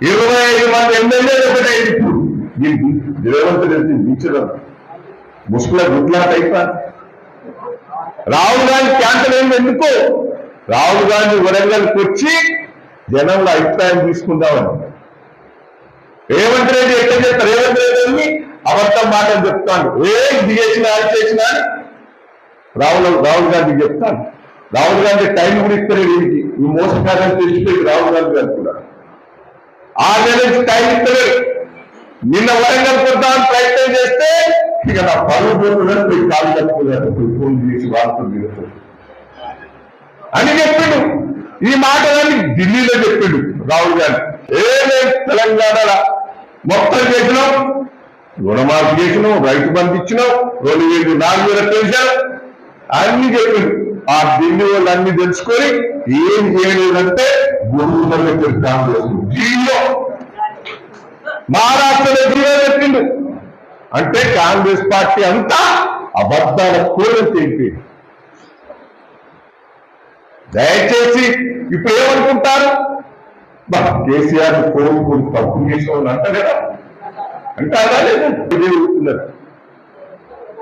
25 మంది ఎమ్మెల్యేలు ఒకటే ఇప్పుడు రేవంత్ రెడ్డి దించడం ముసుగుల గుడ్లాట అయిపోయి రాహుల్ గాంధీ క్యాంపెయిన్ ఎందుకు రాహుల్ గాంధీ వరంగల్కి వచ్చి జనంలో అభిప్రాయం తీసుకుందామని రేవంత్ రెడ్డి ఎట్లా చెప్తారు రేవంత్ రెడ్డి అబద్ధం మాటలు చెప్తాను ఇది చేసినా అది చేసినా రాహుల్ గాంధీ చెప్తాను రాహుల్ గాంధీ టైం కూడా ఇస్తారు వీరికి ఈ మోసకారాన్ని తెలిసిపోయి రాహుల్ గాంధీ గారు కూడా 6 నెలల నుంచి టైం ఇస్తారు నిన్న వరంగల్ కొద్దామని ప్రయత్నం చేస్తే ఇక నా పరువు పోతున్నారు పోయి కాలు కట్టుకున్నారు ఫోన్ చేసి వాడుతుంది అని చెప్పిండు ఈ మాటలన్నీ ఢిల్లీలో చెప్పిండు రాహుల్ గాంధీ మేము తెలంగాణ మొత్తం చేసినాం రుణమాఫీ చేసినాం రైతు బంధు ఇచ్చినాం 2000 4000 పెంచాం అన్ని చెప్పిండు ఆ ఢిల్లీ వాళ్ళు అన్ని తెలుసుకొని ఏం చేయలేదంటే గురువులలో కాంగ్రెస్ ఢిల్లీలో మహారాష్ట్రలో జీరో చెప్పిండు అంటే కాంగ్రెస్ పార్టీ అంతా అబద్ధాల కూరని తెలిపి దయచేసి ఇప్పుడు ఏమనుకుంటారు కేసీఆర్ కోరుకుని తప్పు చేసిన అంట కదా అంటారా లేదా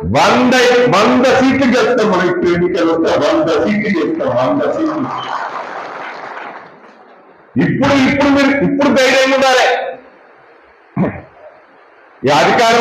100 సీట్లు చేస్తాం మనం ఇప్పుడు ఎన్నికలు వస్తే 100 సీట్లు చేస్తాం 100 సీట్లు ఇప్పుడు ధైర్యం ఉండాలి ఈ అధికారం